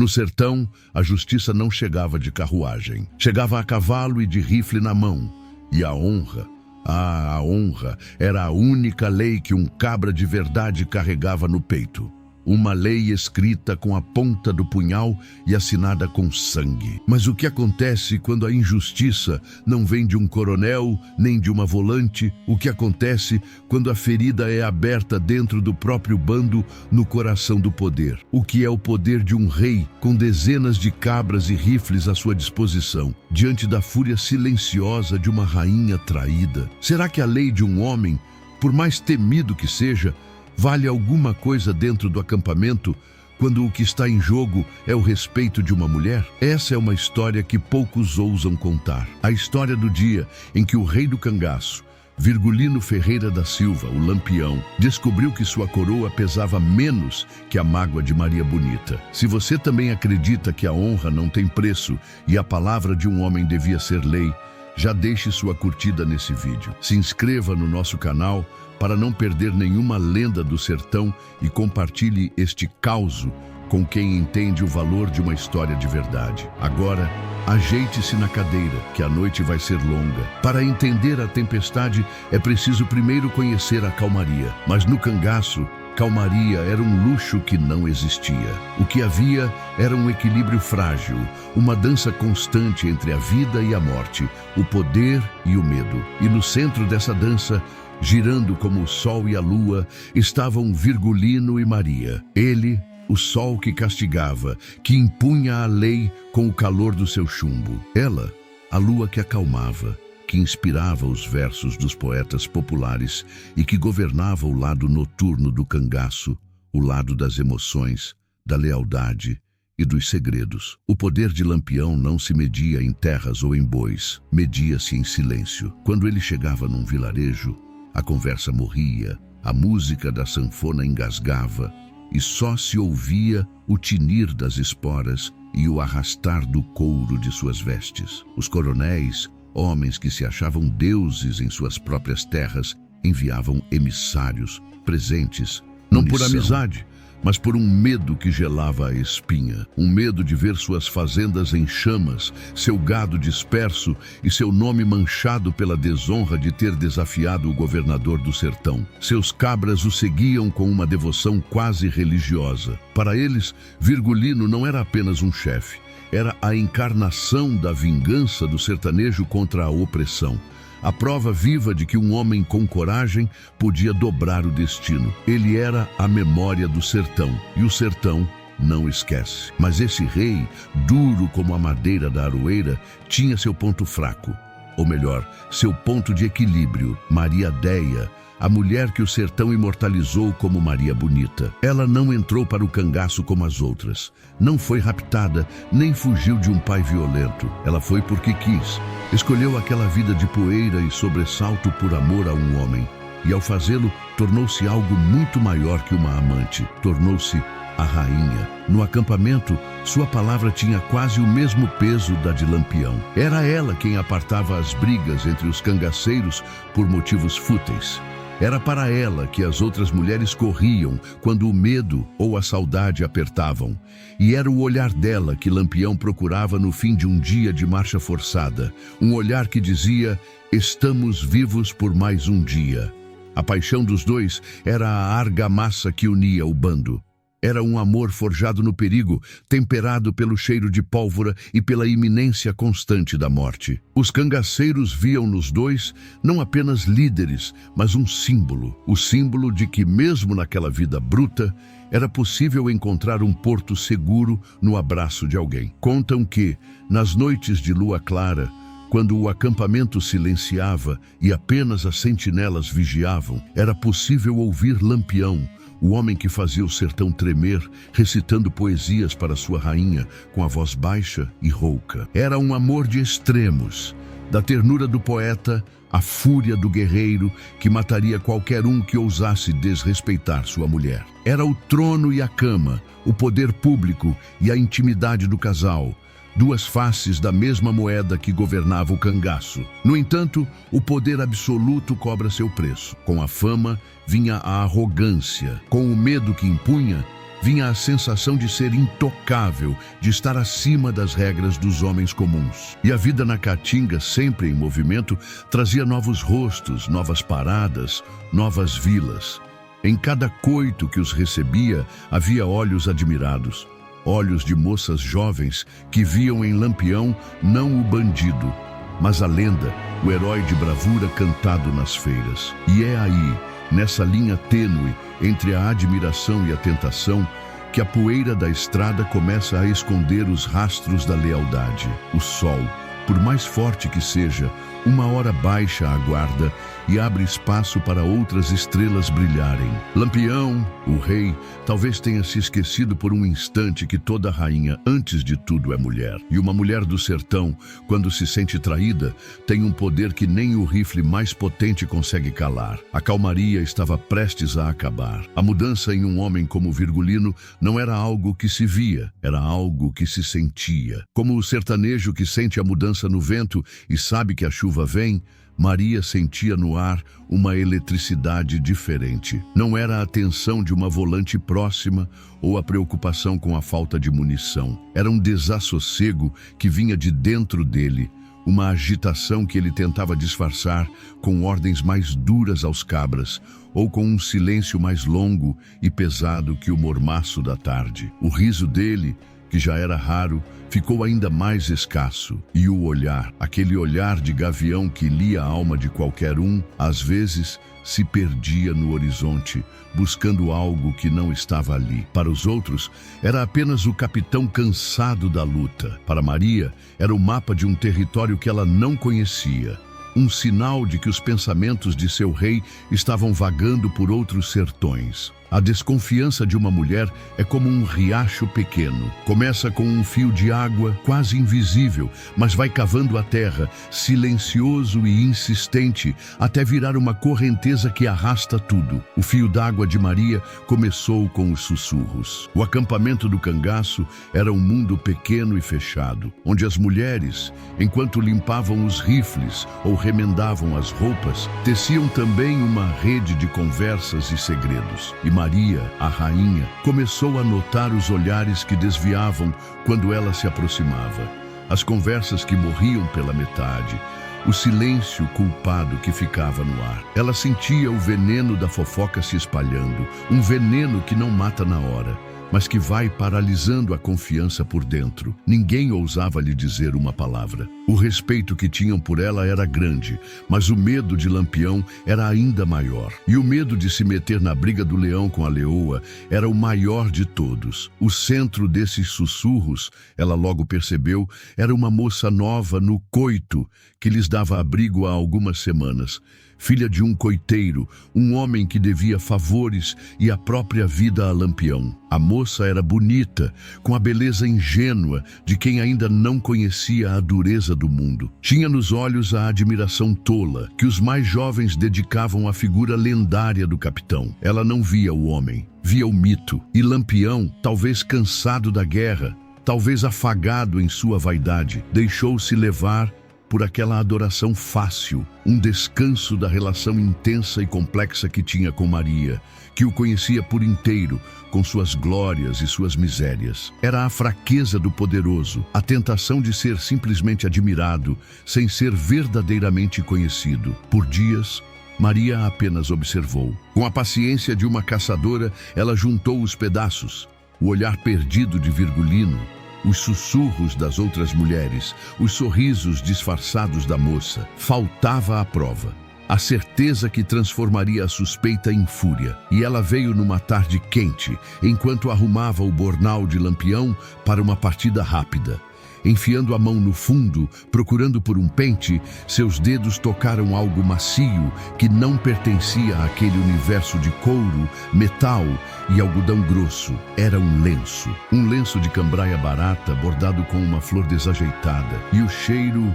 No sertão, a justiça não chegava de carruagem. Chegava a cavalo e de rifle na mão. E a honra, a honra era a única lei que um cabra de verdade carregava no peito. Uma lei escrita com a ponta do punhal e assinada com sangue. Mas o que acontece quando a injustiça não vem de um coronel, nem de uma volante? O que acontece quando a ferida é aberta dentro do próprio bando, no coração do poder? O que é o poder de um rei com dezenas de cabras e rifles à sua disposição, diante da fúria silenciosa de uma rainha traída? Será que a lei de um homem, por mais temido que seja, vale alguma coisa dentro do acampamento quando o que está em jogo é o respeito de uma mulher? Essa é uma história que poucos ousam contar. A história do dia em que o rei do cangaço, Virgulino Ferreira da Silva, o Lampião, descobriu que sua coroa pesava menos que a mágoa de Maria Bonita. Se você também acredita que a honra não tem preço e a palavra de um homem devia ser lei, já deixe sua curtida nesse vídeo. Se inscreva no nosso canal para não perder nenhuma lenda do sertão e compartilhe este caos com quem entende o valor de uma história de verdade. Agora, ajeite-se na cadeira, que a noite vai ser longa. Para entender a tempestade, é preciso primeiro conhecer a calmaria. Mas no cangaço, calmaria era um luxo que não existia. O que havia era um equilíbrio frágil, uma dança constante entre a vida e a morte, o poder e o medo. E no centro dessa dança, girando como o sol e a lua, estavam Virgulino e Maria. Ele, o sol que castigava, que impunha a lei com o calor do seu chumbo. Ela, a lua que acalmava, que inspirava os versos dos poetas populares e que governava o lado noturno do cangaço, o lado das emoções, da lealdade e dos segredos. O poder de Lampião não se media em terras ou em bois, media-se em silêncio. Quando ele chegava num vilarejo, a conversa morria, a música da sanfona engasgava e só se ouvia o tinir das esporas e o arrastar do couro de suas vestes. Os coronéis, homens que se achavam deuses em suas próprias terras, enviavam emissários, presentes, não por amizade, mas por um medo que gelava a espinha, um medo de ver suas fazendas em chamas, seu gado disperso e seu nome manchado pela desonra de ter desafiado o governador do sertão. Seus cabras o seguiam com uma devoção quase religiosa. Para eles, Virgulino não era apenas um chefe, era a encarnação da vingança do sertanejo contra a opressão. A prova viva de que um homem com coragem podia dobrar o destino. Ele era a memória do sertão, e o sertão não esquece. Mas esse rei, duro como a madeira da aroeira, tinha seu ponto fraco. Ou melhor, seu ponto de equilíbrio. Maria Déia, a mulher que o sertão imortalizou como Maria Bonita. Ela não entrou para o cangaço como as outras. Não foi raptada, nem fugiu de um pai violento. Ela foi porque quis. Escolheu aquela vida de poeira e sobressalto por amor a um homem. E ao fazê-lo, tornou-se algo muito maior que uma amante. Tornou-se a rainha. No acampamento, sua palavra tinha quase o mesmo peso da de Lampião. Era ela quem apartava as brigas entre os cangaceiros por motivos fúteis. Era para ela que as outras mulheres corriam quando o medo ou a saudade apertavam. E era o olhar dela que Lampião procurava no fim de um dia de marcha forçada. Um olhar que dizia: estamos vivos por mais um dia. A paixão dos dois era a argamassa que unia o bando. Era um amor forjado no perigo, temperado pelo cheiro de pólvora e pela iminência constante da morte. Os cangaceiros viam nos dois não apenas líderes, mas um símbolo. O símbolo de que, mesmo naquela vida bruta, era possível encontrar um porto seguro no abraço de alguém. Contam que, nas noites de lua clara, quando o acampamento silenciava e apenas as sentinelas vigiavam, era possível ouvir Lampião, o homem que fazia o sertão tremer, recitando poesias para sua rainha, com a voz baixa e rouca. Era um amor de extremos, da ternura do poeta à fúria do guerreiro que mataria qualquer um que ousasse desrespeitar sua mulher. Era o trono e a cama, o poder público e a intimidade do casal, duas faces da mesma moeda que governava o cangaço. No entanto, o poder absoluto cobra seu preço. Com a fama vinha a arrogância. Com o medo que impunha, vinha a sensação de ser intocável, de estar acima das regras dos homens comuns. E a vida na Caatinga, sempre em movimento, trazia novos rostos, novas paradas, novas vilas. Em cada coito que os recebia, havia olhos admirados, olhos de moças jovens que viam em Lampião não o bandido, mas a lenda, o herói de bravura cantado nas feiras. E é aí, nessa linha tênue entre a admiração e a tentação, que a poeira da estrada começa a esconder os rastros da lealdade. O sol, por mais forte que seja, uma hora baixa a guarda e abre espaço para outras estrelas brilharem. Lampião, o rei, talvez tenha se esquecido por um instante que toda rainha, antes de tudo, é mulher. E uma mulher do sertão, quando se sente traída, tem um poder que nem o rifle mais potente consegue calar. A calmaria estava prestes a acabar. A mudança em um homem como Virgulino não era algo que se via, era algo que se sentia. Como o sertanejo que sente a mudança no vento e sabe que a chuva vem, Maria sentia no ar uma eletricidade diferente. Não era a tensão de uma volante próxima ou a preocupação com a falta de munição. Era um desassossego que vinha de dentro dele, uma agitação que ele tentava disfarçar com ordens mais duras aos cabras ou com um silêncio mais longo e pesado que o mormaço da tarde. O riso dele, que já era raro, ficou ainda mais escasso. E o olhar, aquele olhar de gavião que lia a alma de qualquer um, às vezes se perdia no horizonte, buscando algo que não estava ali. Para os outros, era apenas o capitão cansado da luta. Para Maria, era o mapa de um território que ela não conhecia. Um sinal de que os pensamentos de seu rei estavam vagando por outros sertões. A desconfiança de uma mulher é como um riacho pequeno. Começa com um fio de água quase invisível, mas vai cavando a terra, silencioso e insistente, até virar uma correnteza que arrasta tudo. O fio d'água de Maria começou com os sussurros. O acampamento do cangaço era um mundo pequeno e fechado, onde as mulheres, enquanto limpavam os rifles ou remendavam as roupas, teciam também uma rede de conversas e segredos. E Maria, a rainha, começou a notar os olhares que desviavam quando ela se aproximava, as conversas que morriam pela metade, o silêncio culpado que ficava no ar. Ela sentia o veneno da fofoca se espalhando, um veneno que não mata na hora, mas que vai paralisando a confiança por dentro. Ninguém ousava lhe dizer uma palavra. O respeito que tinham por ela era grande, mas o medo de Lampião era ainda maior. E o medo de se meter na briga do leão com a leoa era o maior de todos. O centro desses sussurros, ela logo percebeu, era uma moça nova no coito, que lhes dava abrigo há algumas semanas. Filha de um coiteiro, um homem que devia favores e a própria vida a Lampião. A moça era bonita, com a beleza ingênua de quem ainda não conhecia a dureza do mundo. Tinha nos olhos a admiração tola que os mais jovens dedicavam à figura lendária do capitão. Ela não via o homem, via o mito. E Lampião, talvez cansado da guerra, talvez afagado em sua vaidade, deixou-se levar por aquela adoração fácil, um descanso da relação intensa e complexa que tinha com Maria, que o conhecia por inteiro, com suas glórias e suas misérias. Era a fraqueza do poderoso, a tentação de ser simplesmente admirado, sem ser verdadeiramente conhecido. Por dias, Maria apenas observou. Com a paciência de uma caçadora, ela juntou os pedaços, o olhar perdido de Virgulino, os sussurros das outras mulheres, os sorrisos disfarçados da moça. Faltava a prova, a certeza que transformaria a suspeita em fúria. E ela veio numa tarde quente, enquanto arrumava o bornal de Lampião para uma partida rápida. Enfiando a mão no fundo, procurando por um pente, seus dedos tocaram algo macio que não pertencia àquele universo de couro, metal e algodão grosso. Era um lenço de cambraia barata bordado com uma flor desajeitada. E o cheiro...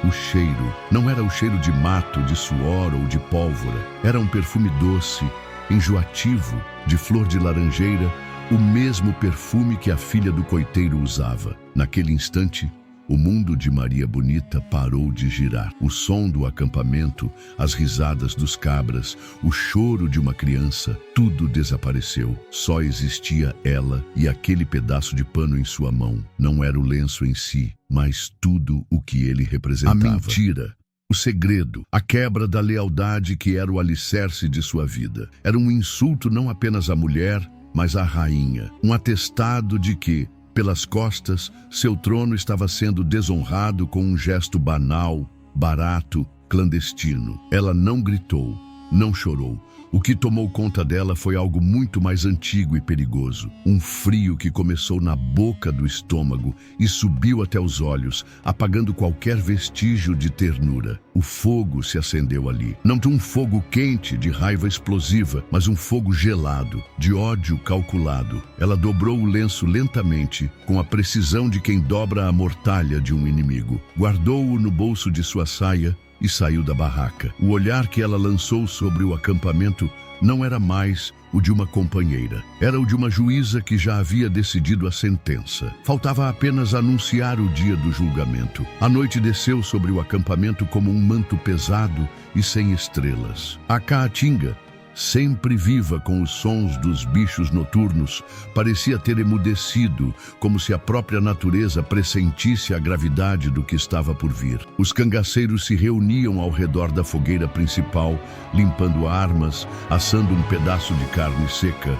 o cheiro. Não era o cheiro de mato, de suor ou de pólvora. Era um perfume doce, enjoativo, de flor de laranjeira, o mesmo perfume que a filha do coiteiro usava. Naquele instante, O mundo de Maria Bonita parou de girar. O som do acampamento, as risadas dos cabras, o choro de uma criança, tudo desapareceu. Só existia ela e aquele pedaço de pano em sua mão. Não era o lenço em si, mas tudo o que ele representava. A mentira, o segredo, a quebra da lealdade que era o alicerce de sua vida. Era um insulto não apenas à mulher, mas à rainha. Um atestado de que, pelas costas, seu trono estava sendo desonrado com um gesto banal, barato, clandestino. Ela não gritou, não chorou. O que tomou conta dela foi algo muito mais antigo e perigoso. Um frio que começou na boca do estômago e subiu até os olhos, apagando qualquer vestígio de ternura. O fogo se acendeu ali. Não um fogo quente de raiva explosiva, mas um fogo gelado, de ódio calculado. Ela dobrou o lenço lentamente, com a precisão de quem dobra a mortalha de um inimigo. Guardou-o no bolso de sua saia e saiu da barraca. O olhar que ela lançou sobre o acampamento não era mais o de uma companheira. Era o de uma juíza que já havia decidido a sentença. Faltava apenas anunciar o dia do julgamento. A noite desceu sobre o acampamento como um manto pesado e sem estrelas. A caatinga, sempre viva com os sons dos bichos noturnos, parecia ter emudecido, como se a própria natureza pressentisse a gravidade do que estava por vir. Os cangaceiros se reuniam ao redor da fogueira principal, limpando armas, assando um pedaço de carne seca.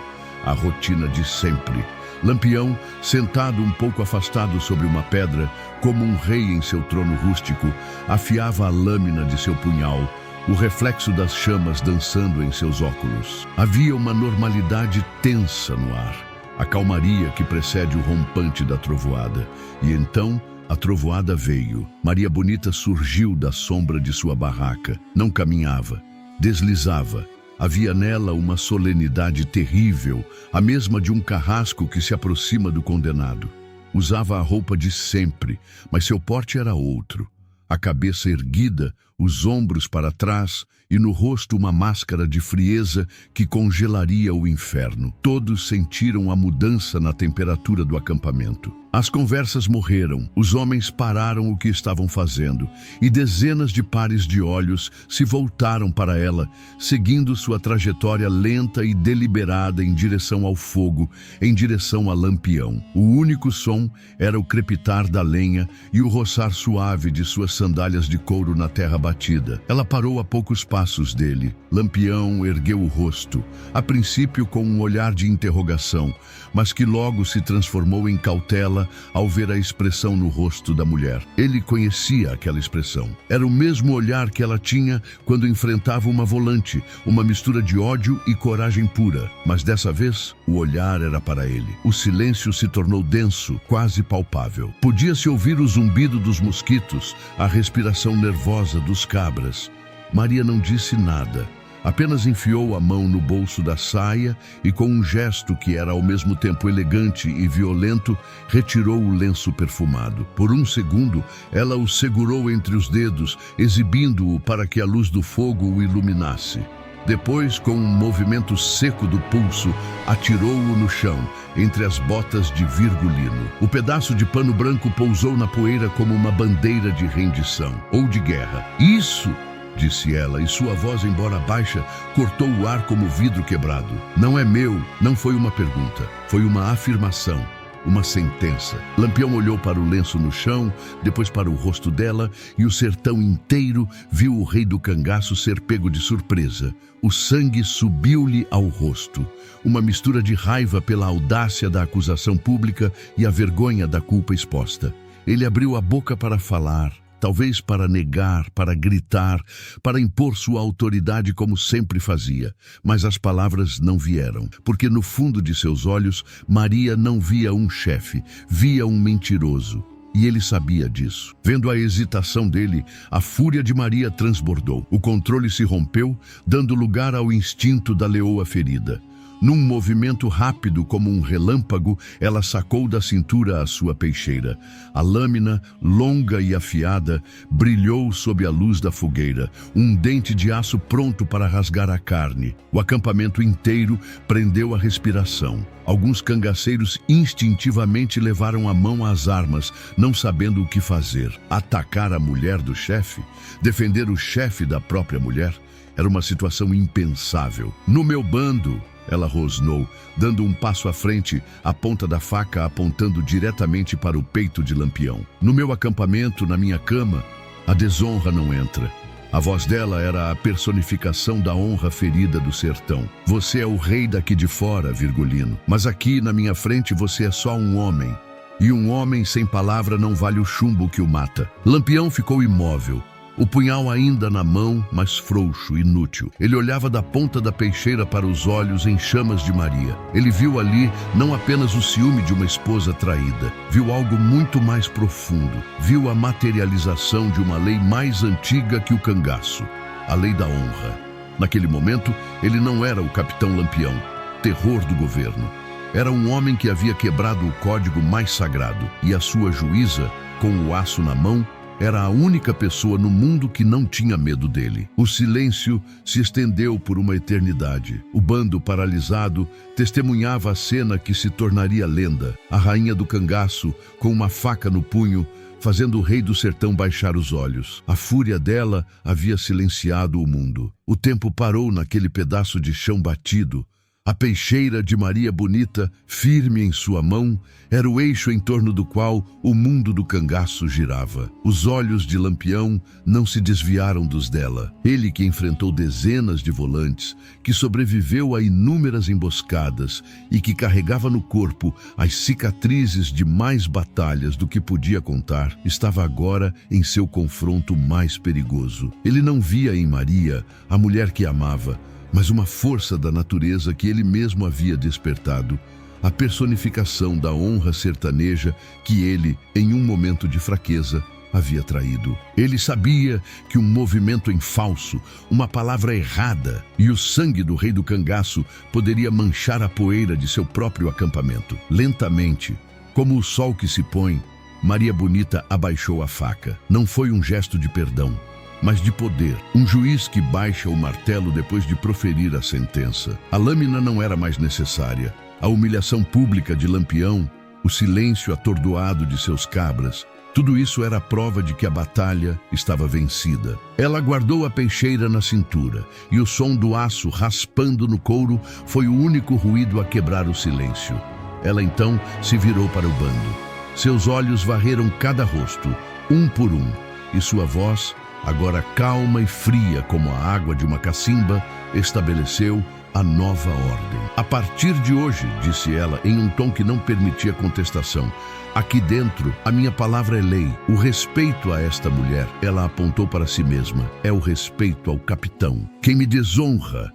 A rotina de sempre. Lampião, sentado um pouco afastado sobre uma pedra, como um rei em seu trono rústico, afiava a lâmina de seu punhal, o reflexo das chamas dançando em seus óculos. Havia uma normalidade tensa no ar, a calmaria que precede o rompante da trovoada. E então a trovoada veio. Maria Bonita surgiu da sombra de sua barraca. Não caminhava, deslizava. Havia nela uma solenidade terrível, a mesma de um carrasco que se aproxima do condenado. Usava a roupa de sempre, mas seu porte era outro. A cabeça erguida, os ombros para trás e no rosto uma máscara de frieza que congelaria o inferno. Todos sentiram a mudança na temperatura do acampamento. As conversas morreram, os homens pararam o que estavam fazendo e dezenas de pares de olhos se voltaram para ela, seguindo sua trajetória lenta e deliberada em direção ao fogo, em direção a Lampião. O único som era o crepitar da lenha e o roçar suave de suas sandálias de couro na terra batida. Ela parou a poucos passos dele. Lampião ergueu o rosto, a princípio com um olhar de interrogação, mas que logo se transformou em cautela ao ver a expressão no rosto da mulher. Ele conhecia aquela expressão. Era o mesmo olhar que ela tinha quando enfrentava uma volante, uma mistura de ódio e coragem pura. Mas dessa vez, o olhar era para ele. O silêncio se tornou denso, quase palpável. Podia-se ouvir o zumbido dos mosquitos, a respiração nervosa dos cabras. Maria não disse nada. Apenas enfiou a mão no bolso da saia e, com um gesto que era ao mesmo tempo elegante e violento, retirou o lenço perfumado. Por um segundo, ela o segurou entre os dedos, exibindo-o para que a luz do fogo o iluminasse. Depois, com um movimento seco do pulso, atirou-o no chão, entre as botas de virgulino. O pedaço de pano branco pousou na poeira como uma bandeira de rendição ou de guerra. "Isso!", disse ela, e sua voz, embora baixa, cortou o ar como vidro quebrado. "Não é meu", não foi uma pergunta, foi uma afirmação, uma sentença. Lampião olhou para o lenço no chão, depois para o rosto dela, e o sertão inteiro viu o rei do cangaço ser pego de surpresa. O sangue subiu-lhe ao rosto, uma mistura de raiva pela audácia da acusação pública e a vergonha da culpa exposta. Ele abriu a boca para falar, talvez para negar, para gritar, para impor sua autoridade como sempre fazia. Mas as palavras não vieram, porque no fundo de seus olhos, Maria não via um chefe, via um mentiroso. E ele sabia disso. Vendo a hesitação dele, a fúria de Maria transbordou. O controle se rompeu, dando lugar ao instinto da leoa ferida. Num movimento rápido como um relâmpago, ela sacou da cintura a sua peixeira. A lâmina, longa e afiada, brilhou sob a luz da fogueira, um dente de aço pronto para rasgar a carne. O acampamento inteiro prendeu a respiração. Alguns cangaceiros instintivamente levaram a mão às armas, não sabendo o que fazer. Atacar a mulher do chefe? Defender o chefe da própria mulher? Era uma situação impensável. No meu bando, ela rosnou, dando um passo à frente, a ponta da faca apontando diretamente para o peito de Lampião. No meu acampamento, na minha cama, a desonra não entra. A voz dela era a personificação da honra ferida do sertão. Você é o rei daqui de fora, Virgulino, mas aqui na minha frente você é só um homem. E um homem sem palavra não vale o chumbo que o mata. Lampião ficou imóvel. O punhal ainda na mão, mas frouxo, inútil. Ele olhava da ponta da peixeira para os olhos em chamas de Maria. Ele viu ali não apenas o ciúme de uma esposa traída, viu algo muito mais profundo. Viu a materialização de uma lei mais antiga que o cangaço, a lei da honra. Naquele momento, ele não era o capitão Lampião, terror do governo. Era um homem que havia quebrado o código mais sagrado, e a sua juíza, com o aço na mão, era a única pessoa no mundo que não tinha medo dele. O silêncio se estendeu por uma eternidade. O bando paralisado testemunhava a cena que se tornaria lenda. A rainha do cangaço, com uma faca no punho, fazendo o rei do sertão baixar os olhos. A fúria dela havia silenciado o mundo. O tempo parou naquele pedaço de chão batido. A peixeira de Maria Bonita, firme em sua mão, era o eixo em torno do qual o mundo do cangaço girava. Os olhos de Lampião não se desviaram dos dela. Ele que enfrentou dezenas de volantes, que sobreviveu a inúmeras emboscadas e que carregava no corpo as cicatrizes de mais batalhas do que podia contar, estava agora em seu confronto mais perigoso. Ele não via em Maria a mulher que amava, mas uma força da natureza que ele mesmo havia despertado, a personificação da honra sertaneja que ele, em um momento de fraqueza, havia traído. Ele sabia que um movimento em falso, uma palavra errada e o sangue do rei do cangaço poderia manchar a poeira de seu próprio acampamento. Lentamente, como o sol que se põe, Maria Bonita abaixou a faca. Não foi um gesto de perdão, mas de poder. Um juiz que baixa o martelo depois de proferir a sentença. A lâmina não era mais necessária. A humilhação pública de Lampião, o silêncio atordoado de seus cabras, tudo isso era a prova de que a batalha estava vencida. Ela guardou a peixeira na cintura, e o som do aço raspando no couro foi o único ruído a quebrar o silêncio. Ela então se virou para o bando. Seus olhos varreram cada rosto, um por um, e sua voz, agora calma e fria como a água de uma cacimba, estabeleceu a nova ordem. A partir de hoje, disse ela em um tom que não permitia contestação, aqui dentro a minha palavra é lei. O respeito a esta mulher, ela apontou para si mesma, é o respeito ao capitão. Quem me desonra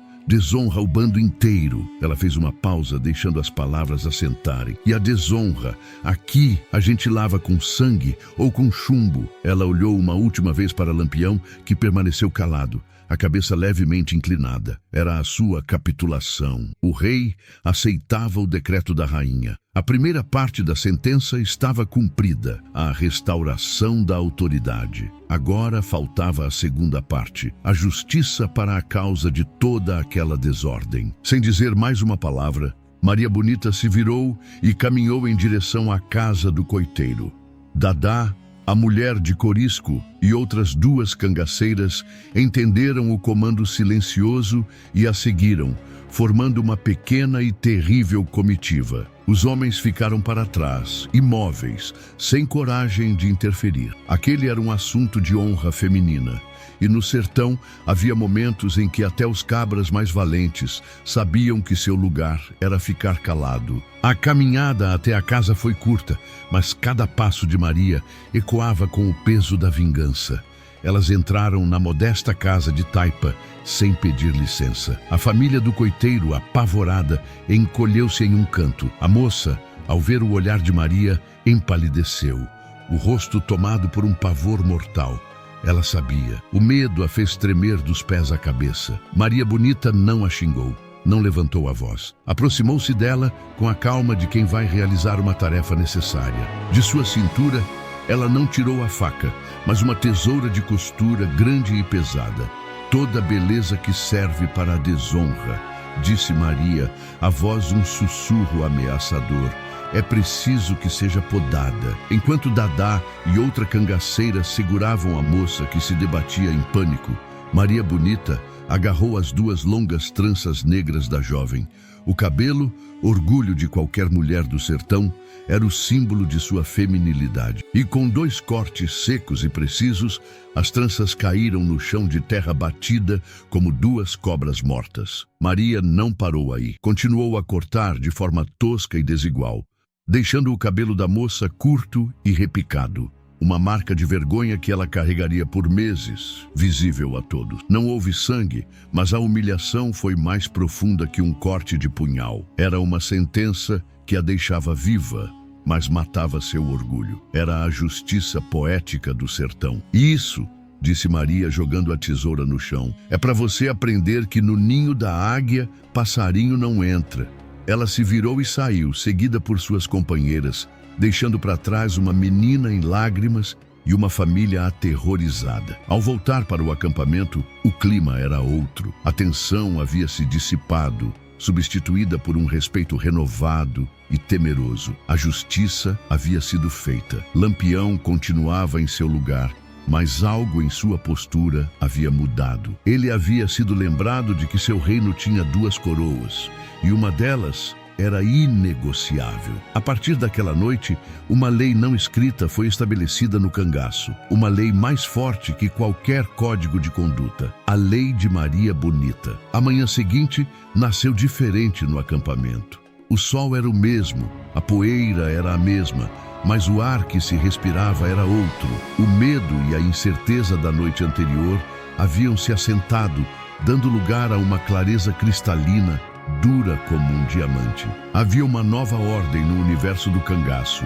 o bando inteiro. Ela fez uma pausa, deixando as palavras assentarem. E a desonra, aqui a gente lava com sangue ou com chumbo. Ela olhou uma última vez para Lampião, que permaneceu calado, a cabeça levemente inclinada. Era a sua capitulação. O rei aceitava o decreto da rainha. A primeira parte da sentença estava cumprida, a restauração da autoridade. Agora faltava a segunda parte, a justiça para a causa de toda aquela desordem. Sem dizer mais uma palavra, Maria Bonita se virou e caminhou em direção à casa do coiteiro. Dadá, a mulher de Corisco e outras duas cangaceiras entenderam o comando silencioso e a seguiram, formando uma pequena e terrível comitiva. Os homens ficaram para trás, imóveis, sem coragem de interferir. Aquele era um assunto de honra feminina. E no sertão havia momentos em que até os cabras mais valentes sabiam que seu lugar era ficar calado. A caminhada até a casa foi curta, mas cada passo de Maria ecoava com o peso da vingança. Elas entraram na modesta casa de taipa sem pedir licença. A família do coiteiro, apavorada, encolheu-se em um canto. A moça, ao ver o olhar de Maria, empalideceu, o rosto tomado por um pavor mortal. Ela sabia. O medo a fez tremer dos pés à cabeça. Maria Bonita não a xingou. não levantou a voz. Aproximou-se dela com a calma de quem vai realizar uma tarefa necessária. De sua cintura, ela não tirou a faca, mas uma tesoura de costura grande e pesada. Toda beleza que serve para a desonra, disse Maria, a voz um sussurro ameaçador. É preciso que seja podada. Enquanto Dadá e outra cangaceira seguravam a moça que se debatia em pânico, Maria Bonita agarrou as duas longas tranças negras da jovem. O cabelo, orgulho de qualquer mulher do sertão, era o símbolo de sua feminilidade. E com 2 cortes secos e precisos, as tranças caíram no chão de terra batida como 2 cobras mortas. Maria não parou aí. Continuou a cortar de forma tosca e desigual, deixando o cabelo da moça curto e repicado. Uma marca de vergonha que ela carregaria por meses, visível a todos. Não houve sangue, mas a humilhação foi mais profunda que um corte de punhal. Era uma sentença que a deixava viva, mas matava seu orgulho. Era a justiça poética do sertão. Isso, disse Maria jogando a tesoura no chão, é para você aprender que no ninho da águia, passarinho não entra. Ela se virou e saiu, seguida por suas companheiras, deixando para trás uma menina em lágrimas e uma família aterrorizada. Ao voltar para o acampamento, o clima era outro. A tensão havia se dissipado, substituída por um respeito renovado e temeroso. A justiça havia sido feita. Lampião continuava em seu lugar, mas algo em sua postura havia mudado. Ele havia sido lembrado de que seu reino tinha 2 coroas, e uma delas era inegociável. A partir daquela noite, uma lei não escrita foi estabelecida no cangaço. Uma lei mais forte que qualquer código de conduta. A lei de Maria Bonita. A manhã seguinte, nasceu diferente no acampamento. O sol era o mesmo, a poeira era a mesma, mas o ar que se respirava era outro. O medo e a incerteza da noite anterior haviam se assentado, dando lugar a uma clareza cristalina, dura como um diamante. Havia uma nova ordem no universo do cangaço.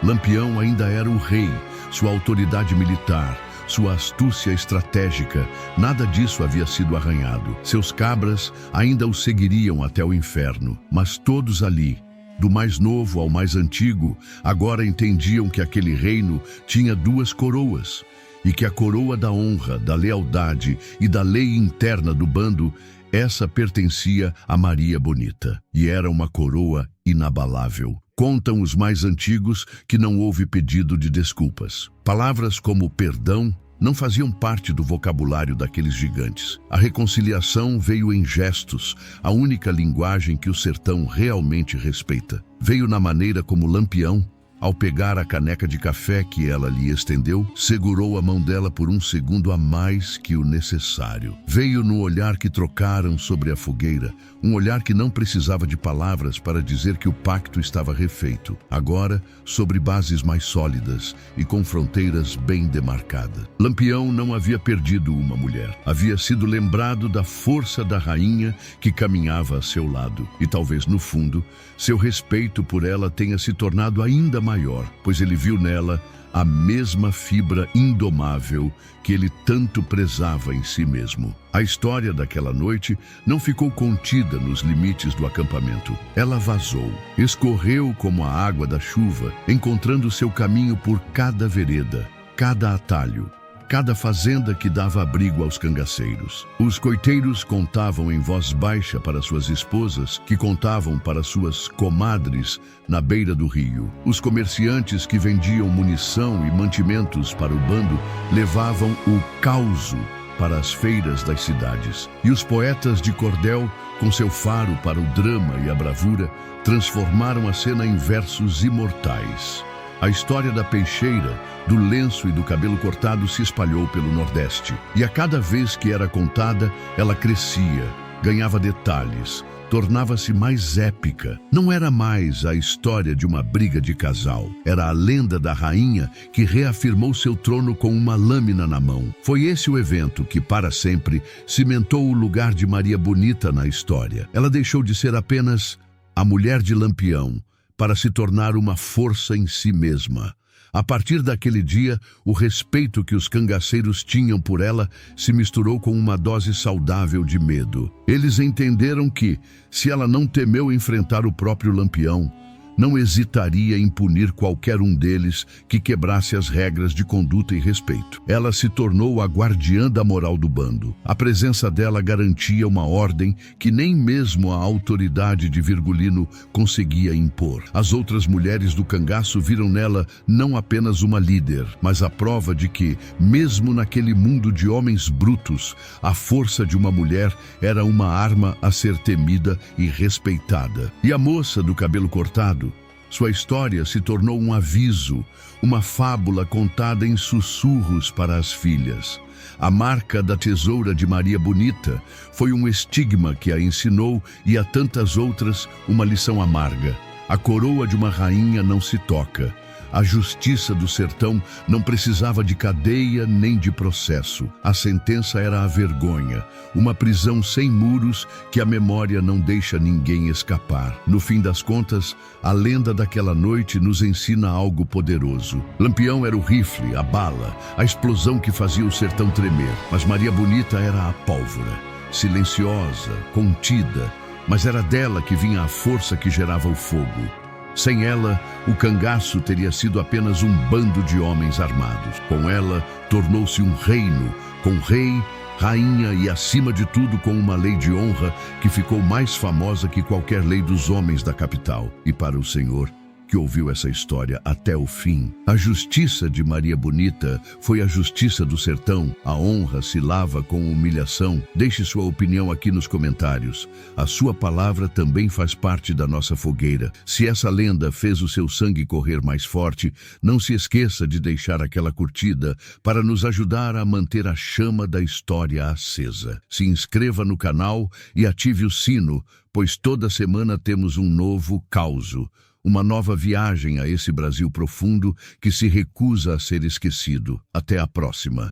Lampião ainda era o rei, sua autoridade militar, sua astúcia estratégica, nada disso havia sido arranhado. Seus cabras ainda o seguiriam até o inferno, mas todos ali, do mais novo ao mais antigo, agora entendiam que aquele reino tinha 2 coroas, e que a coroa da honra, da lealdade e da lei interna do bando, essa pertencia a Maria Bonita, e era uma coroa inabalável. Contam os mais antigos que não houve pedido de desculpas. Palavras como perdão não faziam parte do vocabulário daqueles gigantes. A reconciliação veio em gestos, a única linguagem que o sertão realmente respeita. Veio na maneira como Lampião, ao pegar a caneca de café que ela lhe estendeu, segurou a mão dela por um segundo a mais que o necessário. Veio no olhar que trocaram sobre a fogueira, um olhar que não precisava de palavras para dizer que o pacto estava refeito, agora sobre bases mais sólidas e com fronteiras bem demarcadas. Lampião não havia perdido uma mulher, havia sido lembrado da força da rainha que caminhava a seu lado, e talvez no fundo, seu respeito por ela tenha se tornado ainda maior, pois ele viu nela a mesma fibra indomável que ele tanto prezava em si mesmo. A história daquela noite não ficou contida nos limites do acampamento. Ela vazou, escorreu como a água da chuva, encontrando seu caminho por cada vereda, cada atalho, cada fazenda que dava abrigo aos cangaceiros. Os coiteiros contavam em voz baixa para suas esposas, que contavam para suas comadres na beira do rio. Os comerciantes que vendiam munição e mantimentos para o bando levavam o causo para as feiras das cidades. E os poetas de cordel, com seu faro para o drama e a bravura, transformaram a cena em versos imortais. A história da peixeira, do lenço e do cabelo cortado se espalhou pelo Nordeste. E a cada vez que era contada, ela crescia, ganhava detalhes, tornava-se mais épica. Não era mais a história de uma briga de casal. Era a lenda da rainha que reafirmou seu trono com uma lâmina na mão. Foi esse o evento que, para sempre, cimentou o lugar de Maria Bonita na história. Ela deixou de ser apenas a mulher de Lampião, para se tornar uma força em si mesma, A partir daquele dia, o respeito que os cangaceiros tinham por ela se misturou com uma dose saudável de medo. Eles entenderam que, se ela não temeu enfrentar o próprio Lampião, não hesitaria em punir qualquer um deles que quebrasse as regras de conduta e respeito. Ela se tornou a guardiã da moral do bando. A presença dela garantia uma ordem que nem mesmo a autoridade de Virgulino conseguia impor. As outras mulheres do cangaço viram nela não apenas uma líder, mas a prova de que, mesmo naquele mundo de homens brutos, a força de uma mulher era uma arma a ser temida e respeitada. E a moça do cabelo cortado, sua história se tornou um aviso, uma fábula contada em sussurros para as filhas. A marca da tesoura de Maria Bonita foi um estigma que a ensinou e a tantas outras uma lição amarga. A coroa de uma rainha não se toca. A justiça do sertão não precisava de cadeia nem de processo. A sentença era a vergonha, uma prisão sem muros que a memória não deixa ninguém escapar. No fim das contas, a lenda daquela noite nos ensina algo poderoso. Lampião era o rifle, a bala, a explosão que fazia o sertão tremer. Mas Maria Bonita era a pólvora, silenciosa, contida, mas era dela que vinha a força que gerava o fogo. Sem ela, o cangaço teria sido apenas um bando de homens armados. Com ela, tornou-se um reino, com rei, rainha e, acima de tudo, com uma lei de honra que ficou mais famosa que qualquer lei dos homens da capital. E para o Senhor, que ouviu essa história até o fim, a justiça de Maria Bonita foi a justiça do sertão. A honra se lava com humilhação. Deixe sua opinião aqui nos comentários. A sua palavra também faz parte da nossa fogueira. Se essa lenda fez o seu sangue correr mais forte, não se esqueça de deixar aquela curtida para nos ajudar a manter a chama da história acesa. Se inscreva no canal e ative o sino, pois toda semana temos um novo causo. Uma nova viagem a esse Brasil profundo que se recusa a ser esquecido. Até a próxima.